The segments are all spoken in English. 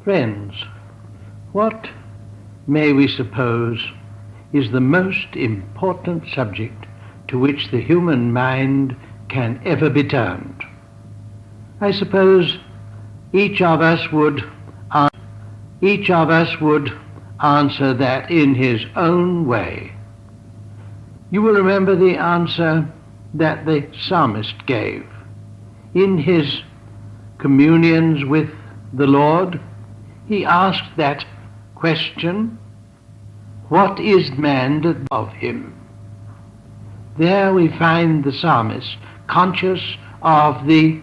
Friends, what may we suppose is the most important subject to which the human mind can ever be turned? I suppose each of us would answer that in his own way. You will remember the answer that the psalmist gave in his communions with the Lord. He asked that question, what is man of him? There we find the psalmist conscious of the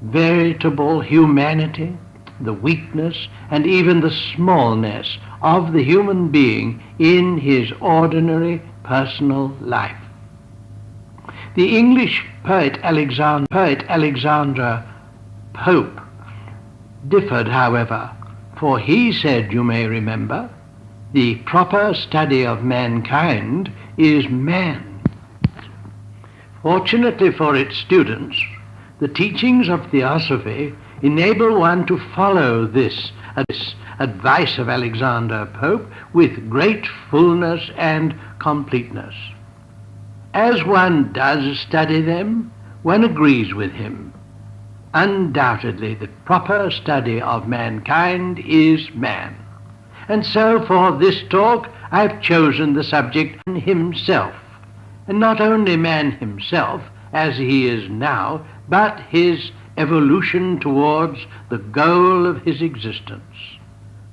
veritable humanity, the weakness, and even the smallness of the human being in his ordinary personal life. The English poet Alexander Pope differed, however, for he said, you may remember, the proper study of mankind is man. Fortunately for its students, the teachings of Theosophy enable one to follow this advice of Alexander Pope with great fullness and completeness. As one does study them, one agrees with him. Undoubtedly, the proper study of mankind is man. And so for this talk, I've chosen the subject himself. And not only man himself, as he is now, but his evolution towards the goal of his existence,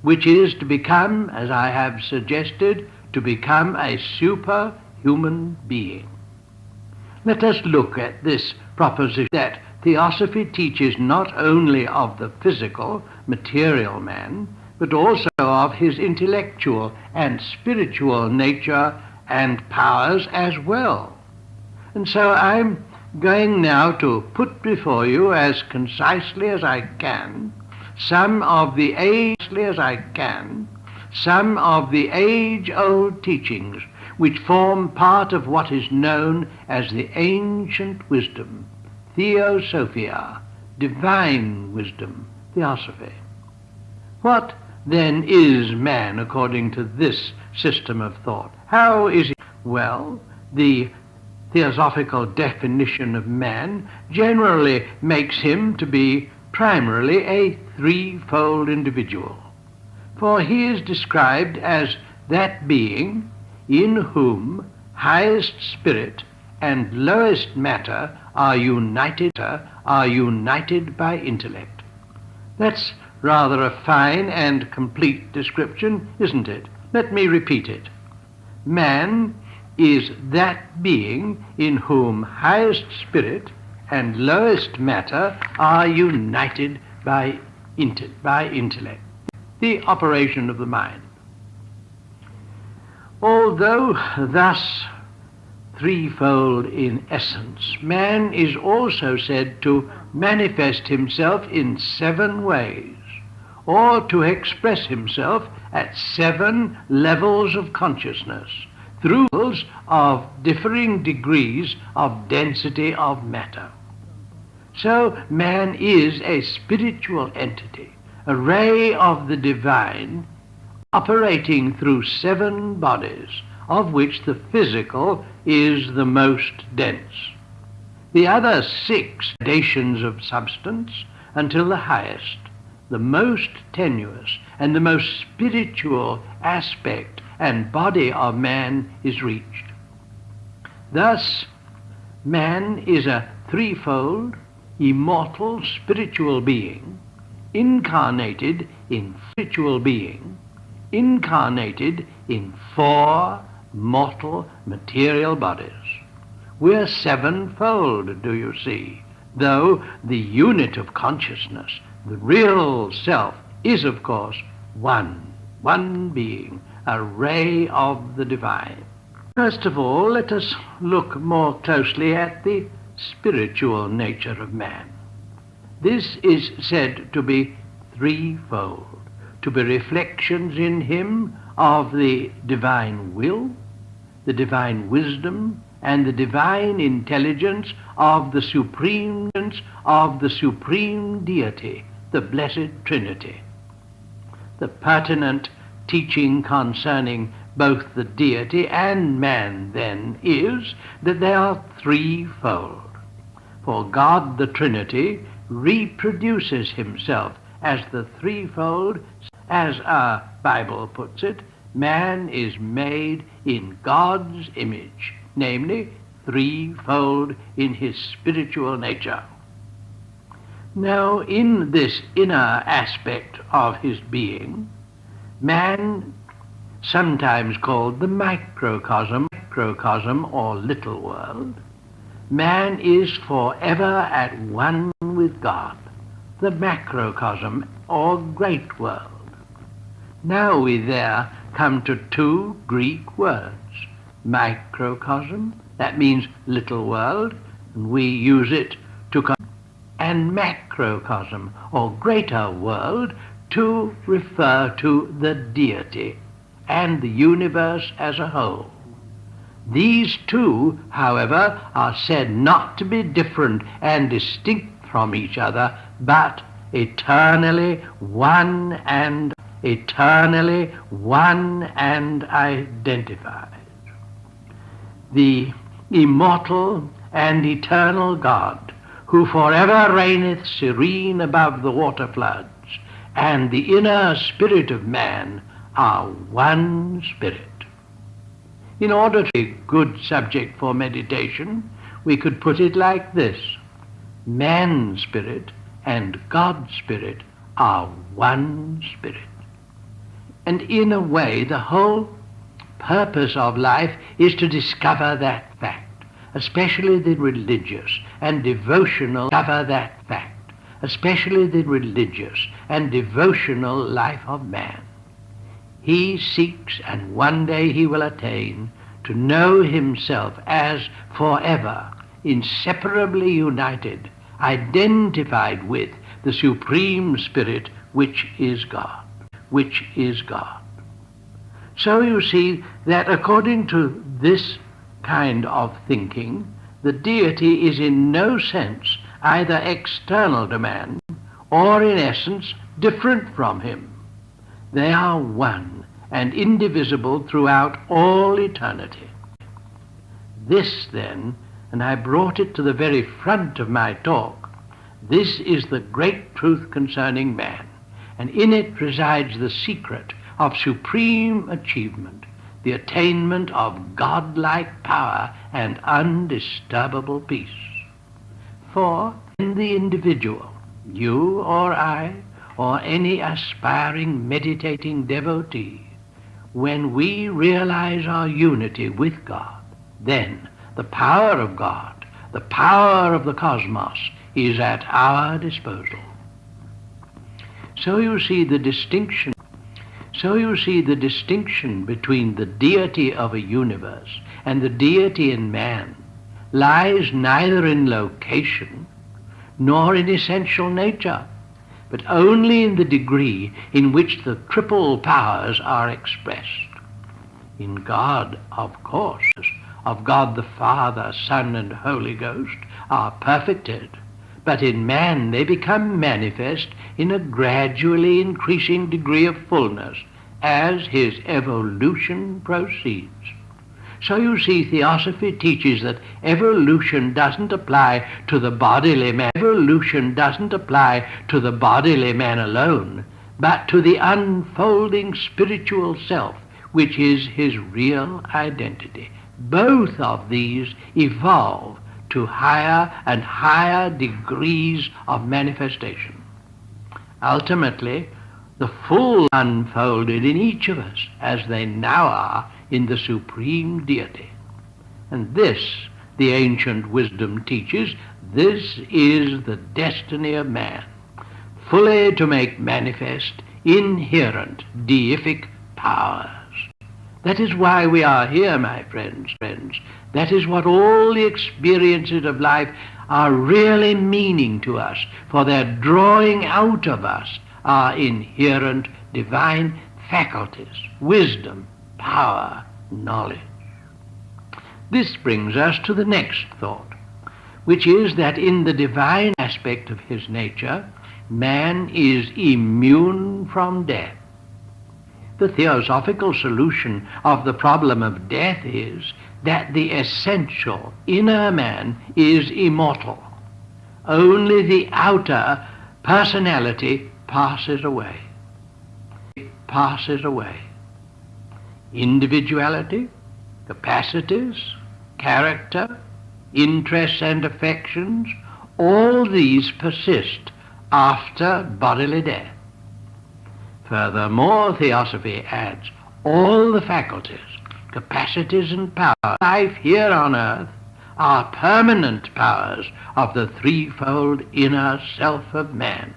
which is to become, as I have suggested, to become a superhuman being. Let us look at this proposition that Theosophy teaches not only of the physical, material man, but also of his intellectual and spiritual nature and powers as well. And so I'm going now to put before you as concisely as I can some of the age-old teachings which form part of what is known as the ancient wisdom, Theosophia, divine wisdom, Theosophy. What then is man according to this system of thought? How is he? Well, the theosophical definition of man generally makes him to be primarily a threefold individual. For he is described as that being in whom highest spirit and lowest matter are united by intellect. That's rather a fine and complete description, isn't it? Let me repeat it. Man is that being in whom highest spirit and lowest matter are united by intellect, the operation of the mind. Although thus threefold in essence, man is also said to manifest himself in 7 ways, or to express himself at 7 levels of consciousness, through of differing degrees of density of matter. So man is a spiritual entity, a ray of the divine, operating through 7 bodies, of which the physical is the most dense. The other 6 gradations of substance until the highest, the most tenuous, and the most spiritual aspect and body of man is reached. Thus, man is a threefold, immortal spiritual being, incarnated in spiritual being, incarnated in 4 mortal material bodies. We're 7-fold, do you see? Though the unit of consciousness, the real self, is of course one being, a ray of the divine. First of all, let us look more closely at the spiritual nature of man. This is said to be threefold, to be reflections in him of the divine will, the divine wisdom, and the divine intelligence of the supreme deity, the Blessed Trinity. the pertinent teaching concerning both the deity and man then is that they are threefold. For God the Trinity reproduces himself as the threefold. As our Bible puts it, man is made in God's image, namely threefold in his spiritual nature. Now, in this inner aspect of his being, man, sometimes called the microcosm or little world, man is forever at one with God, the macrocosm or great world. Now we there come to two Greek words, microcosm, that means little world, and we use it to and macrocosm or greater world to refer to the deity and the universe as a whole. These two, however, are said not to be different and distinct from each other, but eternally one and identified. The immortal and eternal God, who forever reigneth serene above the water floods, and the inner spirit of man are one spirit. In order to be a good subject for meditation, we could put it like this: man's spirit and God's spirit are one spirit. And in a way, the whole purpose of life is to discover that fact, especially the religious and devotional life of man. He seeks, and one day he will attain, to know himself as forever, inseparably united, identified with the Supreme Spirit, which is God. So you see that according to this kind of thinking, the deity is in no sense either external to man or in essence different from him. They are one and indivisible throughout all eternity. This then, and I brought it to the very front of my talk, this is the great truth concerning man, and in it resides the secret of supreme achievement, the attainment of godlike power and undisturbable peace. For in the individual, you or I, or any aspiring meditating devotee, when we realize our unity with God, then the power of God, the power of the cosmos, is at our disposal. So you see the distinction between the deity of a universe and the deity in man lies neither in location nor in essential nature, but only in the degree in which the triple powers are expressed. In God, of course, of God the Father, Son, and Holy Ghost are perfected, but in man they become manifest in a gradually increasing degree of fullness as his evolution proceeds. So you see, Theosophy teaches that evolution doesn't apply to the bodily man. Evolution doesn't apply to the bodily man alone, but to the unfolding spiritual self, which is his real identity. Both of these evolve to higher and higher degrees of manifestation. Ultimately, the full unfolded in each of us, as they now are in the Supreme Deity. And this, the ancient wisdom teaches, this is the destiny of man, fully to make manifest inherent deific powers. That is why we are here, my friends. That is what all the experiences of life are really meaning to us, for they're drawing out of us our inherent divine faculties, wisdom, power, knowledge. This brings us to the next thought, which is that in the divine aspect of his nature, man is immune from death. The theosophical solution of the problem of death is that the essential inner man is immortal. Only the outer personality passes away. It passes away. Individuality, capacities, character, interests and affections, all these persist after bodily death. Furthermore, theosophy adds, all the faculties, capacities and powers of life here on earth are permanent powers of the threefold inner self of man.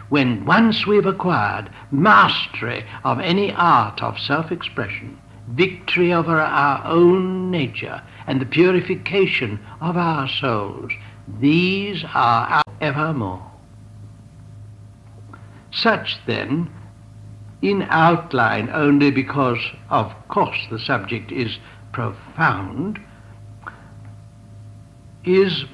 When once we've acquired mastery of any art of self-expression, victory over our own nature, and the purification of our souls, these are our evermore. Such then, in outline only because, of course, the subject is profound, is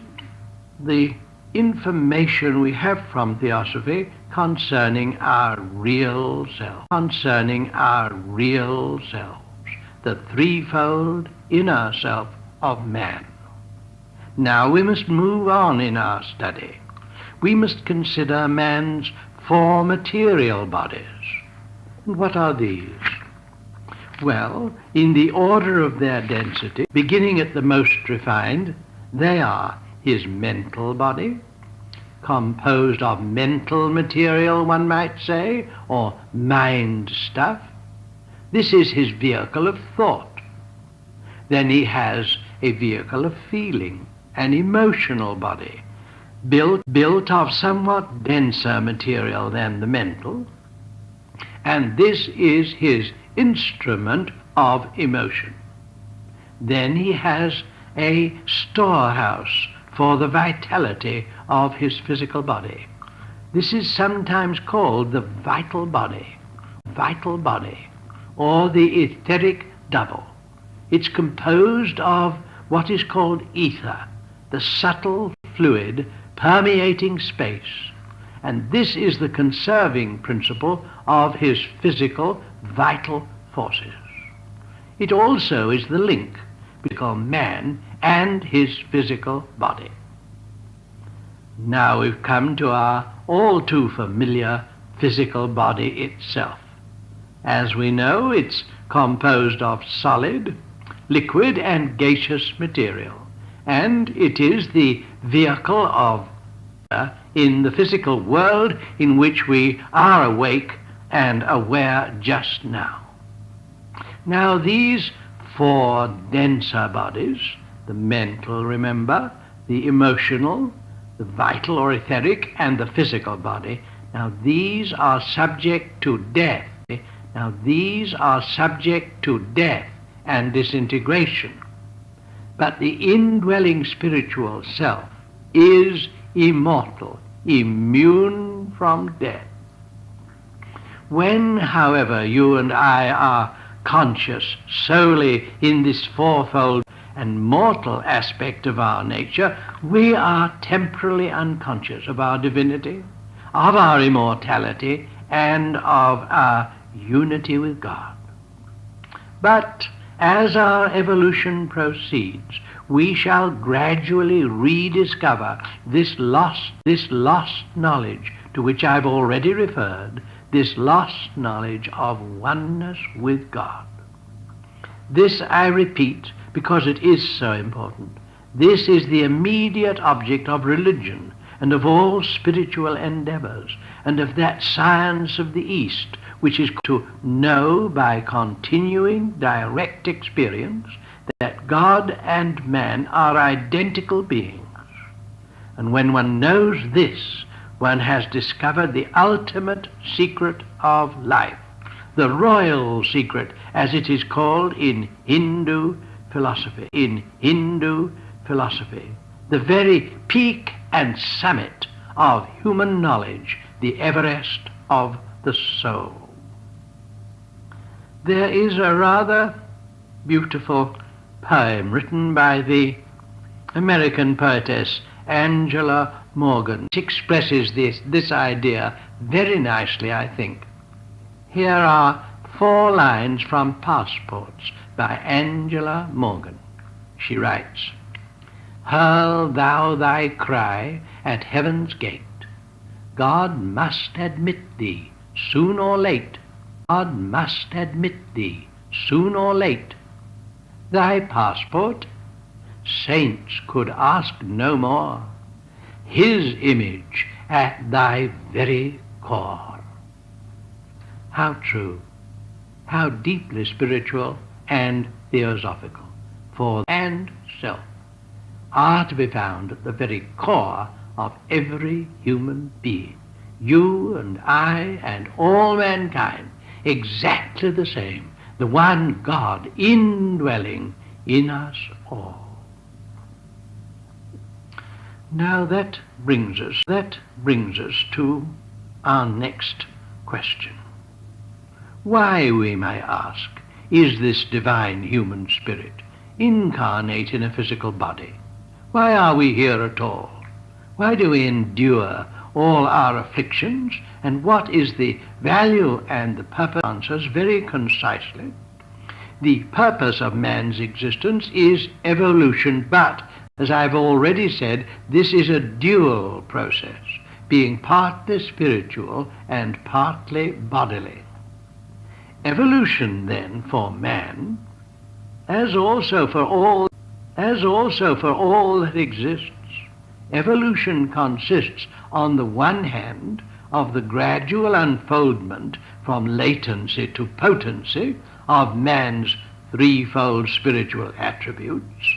the information we have from theosophy concerning our real self, the threefold inner self of man. Now we must move on in our study. We must consider man's four material bodies. And what are these? Well, in the order of their density, beginning at the most refined, they are his mental body, composed of mental material, one might say, or mind stuff. This is his vehicle of thought. Then he has a vehicle of feeling, an emotional body, built of somewhat denser material than the mental, and this is his instrument of emotion. Then he has a storehouse for the vitality of his physical body. This is sometimes called the vital body, or the etheric double. It's composed of what is called ether, the subtle fluid permeating space. And this is the conserving principle of his physical vital forces. It also is the link between man and his physical body. Now we've come to our all too familiar physical body itself. As we know, it's composed of solid, liquid and gaseous material, and it is the vehicle of in the physical world in which we are awake and aware just now. Now these four denser bodies, the mental, remember, the emotional, the vital or etheric, and the physical body, now these are subject to death. Now these are subject to death and disintegration. But the indwelling spiritual self is immortal, immune from death. When, however, you and I are conscious solely in this fourfold and mortal aspect of our nature, we are temporarily unconscious of our divinity, of our immortality, and of our unity with God. But as our evolution proceeds, we shall gradually rediscover this lost knowledge to which I've already referred, this lost knowledge of oneness with God. This I repeat because it is so important. This is the immediate object of religion and of all spiritual endeavors and of that science of the East which is to know by continuing direct experience that God and man are identical beings. And when one knows this, one has discovered the ultimate secret of life, the royal secret, as it is called in Hindu philosophy. The very peak and summit of human knowledge, the Everest of the soul. There is a rather beautiful poem written by the American poetess Angela Morgan, which expresses this idea very nicely, I think. Here are 4 lines from Passports by Angela Morgan. She writes, "Hurl thou thy cry at heaven's gate. God must admit thee, soon or late. God must admit thee, soon or late. Thy passport, saints could ask no more. His image at thy very core." How true, how deeply spiritual and theosophical, for and self are to be found at the very core of every human being. You and I and all mankind, exactly the same, the one God indwelling in us all. Now that brings us to our next question. Why, we may ask, is this divine human spirit incarnate in a physical body? Why are we here at all? Why do we endure all our afflictions? And what is the value and the purpose? Answers very concisely. The purpose of man's existence is evolution, but, as I've already said, this is a dual process, being partly spiritual and partly bodily. Evolution, then, for man, as also for all that exists, evolution consists, on the one hand, of the gradual unfoldment from latency to potency of man's threefold spiritual attributes,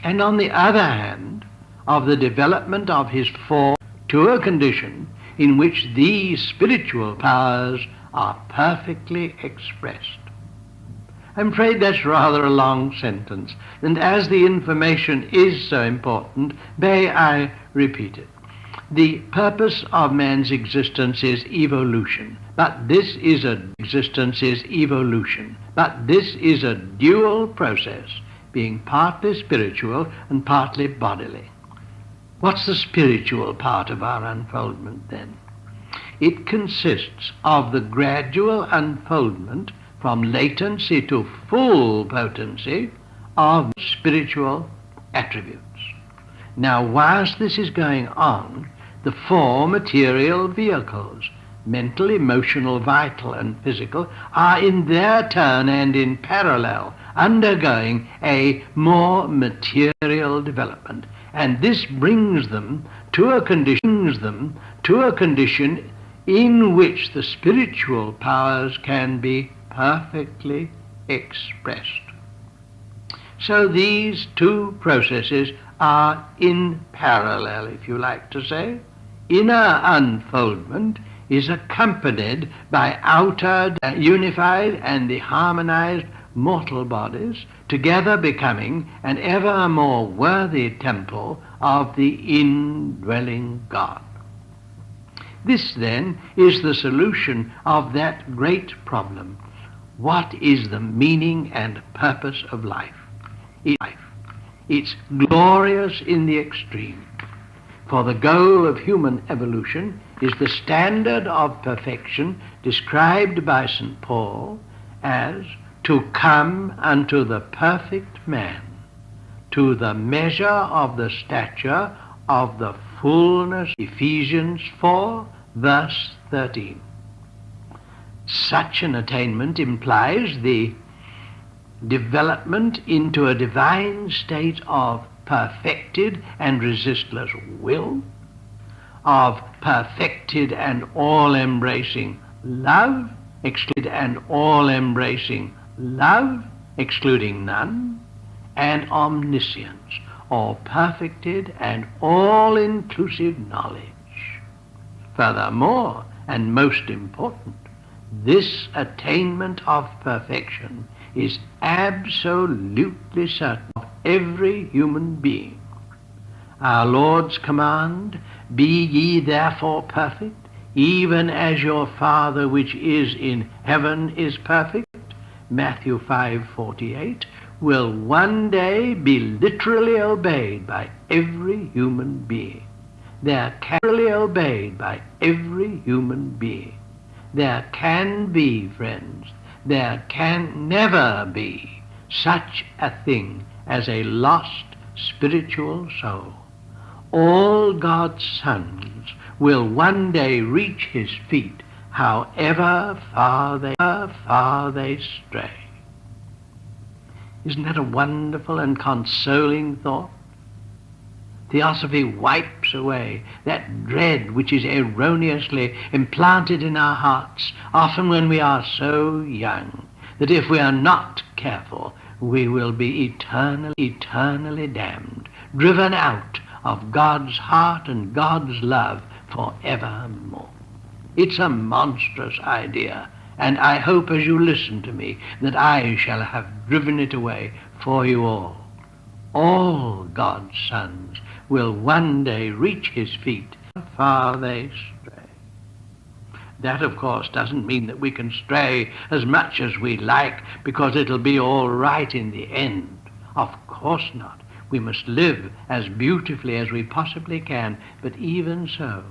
and on the other hand, of the development of his form to a condition in which these spiritual powers are perfectly expressed. I'm afraid that's rather a long sentence, and as the information is so important, may I repeat it. The purpose of man's existence is evolution, but this is a dual process, being partly spiritual and partly bodily. What's the spiritual part of our unfoldment then? It consists of the gradual unfoldment from latency to full potency of spiritual attributes. Now, whilst this is going on, the 4 material vehicles, mental, emotional, vital, and physical, are in their turn and in parallel undergoing a more material development. And this brings them to a condition in which the spiritual powers can be perfectly expressed. So these 2 processes are in parallel, if you like to say. Inner unfoldment is accompanied by outer unified and the harmonized mortal bodies, together becoming an ever more worthy temple of the indwelling God. This, then, is the solution of that great problem. What is the meaning and purpose of life? It's glorious in the extreme, for the goal of human evolution is the standard of perfection described by St. Paul as to come unto the perfect man, to the measure of the stature of the fullness. Ephesians 4, verse 13. Such an attainment implies the development into a divine state of perfected and resistless will, of perfected and all-embracing love, excluding none, and omniscience, or perfected and all-inclusive knowledge. Furthermore, and most important, this attainment of perfection is absolutely certain of every human being. Our Lord's command, "Be ye therefore perfect, even as your Father which is in heaven is perfect," Matthew 5:48, will one day be literally obeyed by every human being. They are carefully obeyed by every human being. there can be, friends, there can never be such a thing as a lost spiritual soul. All God's sons will one day reach his feet, however far they stray. Isn't that a wonderful and consoling thought? Theosophy wipes away that dread which is erroneously implanted in our hearts, often when we are so young, that if we are not careful, we will be eternally damned, driven out of God's heart and God's love forevermore. It's a monstrous idea, and I hope as you listen to me that I shall have driven it away for you all. All God's sons will one day reach his feet, how far they stray. That, of course, doesn't mean that we can stray as much as we like because it'll be all right in the end. Of course not. We must live as beautifully as we possibly can, but even so,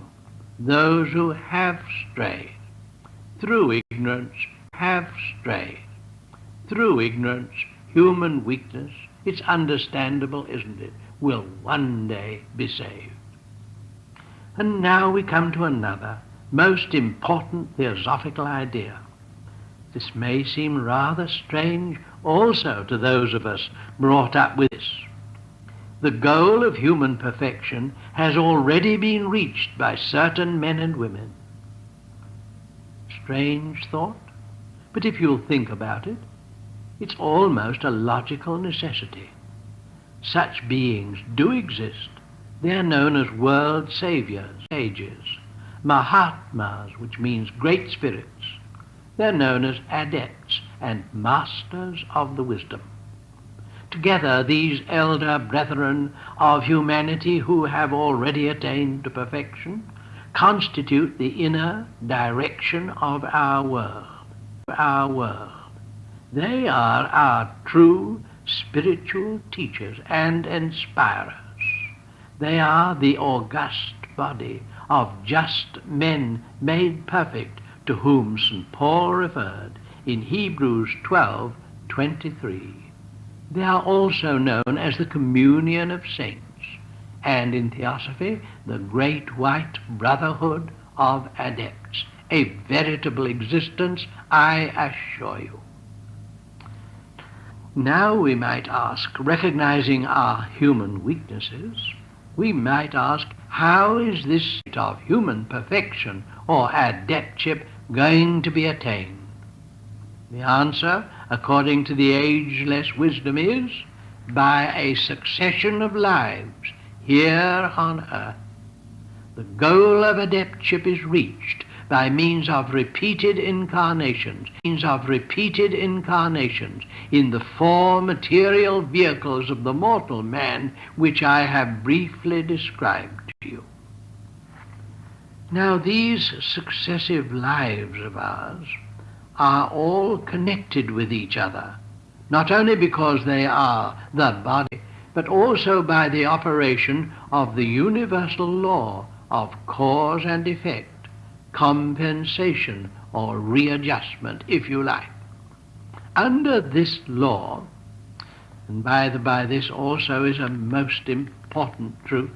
those who have strayed through ignorance, human weakness, it's understandable, isn't it, will one day be saved. And now we come to another most important theosophical idea. This may seem rather strange also to those of us brought up with this. The goal of human perfection has already been reached by certain men and women. Strange thought, but if you'll think about it, it's almost a logical necessity. Such beings do exist. They are known as world saviors, sages, Mahatmas, which means great spirits. They're known as adepts and masters of the wisdom. Together, these elder brethren of humanity who have already attained to perfection constitute the inner direction of our world. They are our true spiritual teachers and inspirers. They are the august body of just men made perfect, to whom St. Paul referred in Hebrews 12:23. They are also known as the communion of saints, and in Theosophy, the great white brotherhood of adepts, a veritable existence, I assure you. Now we might ask, recognizing our human weaknesses, we might ask, how is this state of human perfection or adeptship going to be attained? The answer, according to the ageless wisdom, is by a succession of lives here on earth. The goal of adeptship is reached by means of repeated incarnations, in the four material vehicles of the mortal man, which I have briefly described to you. Now, these successive lives of ours are all connected with each other, not only because they are the body, but also by the operation of the universal law of cause and effect, compensation or readjustment, if you like. Under this law, and by the by, this also is a most important truth,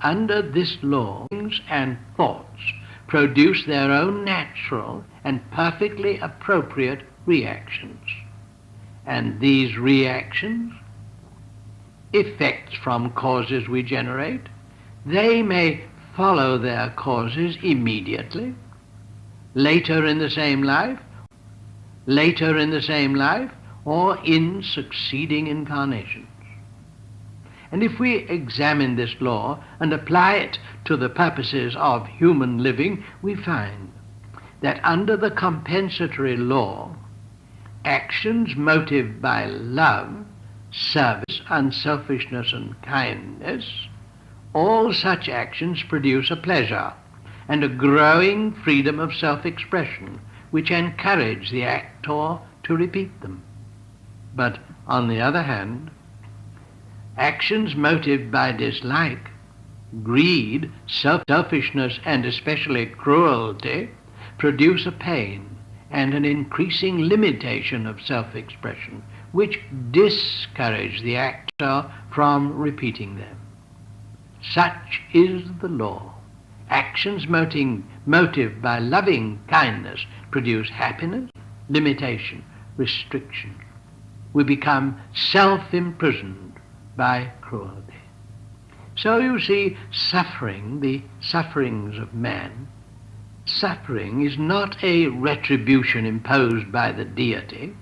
under this law, things and thoughts produce their own natural and perfectly appropriate reactions. And these reactions, effects from causes we generate, they may follow their causes immediately, later in the same life, or in succeeding incarnations. And if we examine this law and apply it to the purposes of human living, we find that under the compensatory law, actions motivated by love, service, unselfishness, and kindness, all such actions produce a pleasure and a growing freedom of self-expression, which encourage the actor to repeat them. But on the other hand, actions motivated by dislike, greed, selfishness, and especially cruelty produce a pain and an increasing limitation of self-expression, which discourage the actor from repeating them. Such is the law. Actions motive by loving kindness produce happiness, limitation, restriction. We become self-imprisoned by cruelty. So you see, suffering, the sufferings of man, suffering is not a retribution imposed by the deity,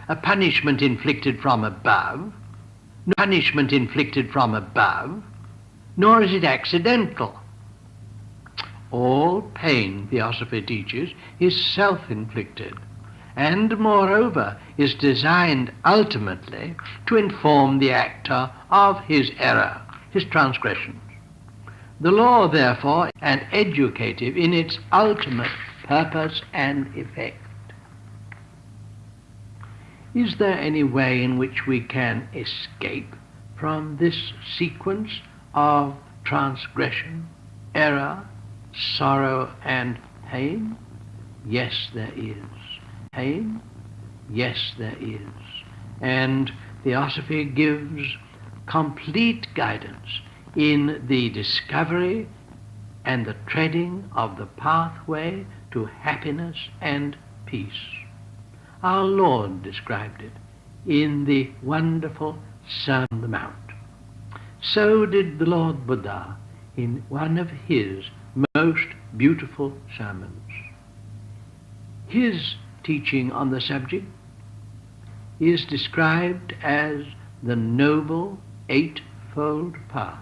a punishment inflicted from above, nor is it accidental. All pain, Theosophy teaches, is self-inflicted, and moreover is designed ultimately to inform the actor of his error, his transgressions. The law, therefore, is educative in its ultimate purpose and effect. Is there any way in which we can escape from this sequence of transgression, error, sorrow, and pain? Yes, there is. Pain? Yes, there is. And Theosophy gives complete guidance in the discovery and the treading of the pathway to happiness and peace. Our Lord described it in the wonderful Sermon on the Mount. So did the Lord Buddha in one of his most beautiful sermons. His teaching on the subject is described as the Noble Eightfold Path.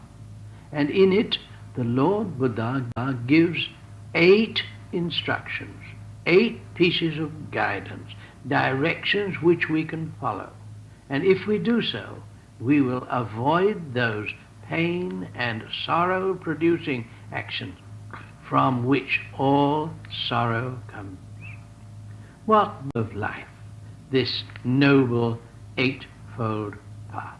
And in it, the Lord Buddha gives 8 instructions, 8 pieces of guidance, directions which we can follow. And if we do so, we will avoid those pain and sorrow producing actions from which all sorrow comes. What of life, this Noble Eightfold Path?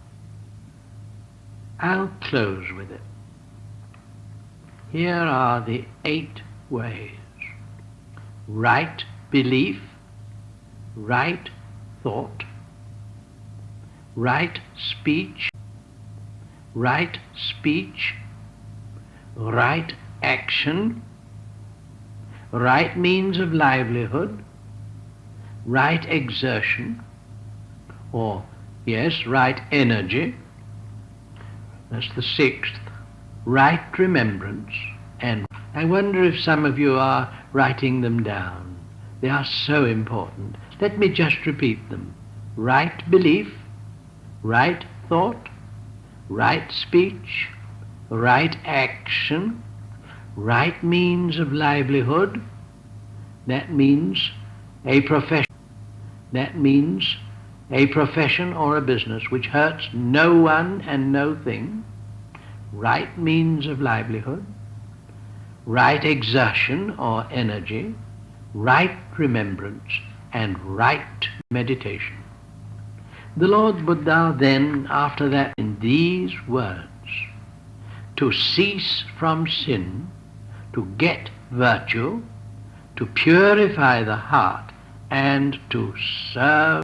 I'll close with it. Here are the 8 ways. Right belief, right thought, right speech, right action, right means of livelihood, right exertion, right energy. That's the 6th. Right remembrance. And I wonder if some of you are writing them down. They are so important. Let me just repeat them. Right belief, right thought, right speech, right action, right means of livelihood. That means a profession. That means a profession or a business which hurts no one and no thing. Right means of livelihood, right exertion or energy, right remembrance, and right meditation. The Lord Buddha then, after that, in these words, to cease from sin, to get virtue, to purify the heart, and to serve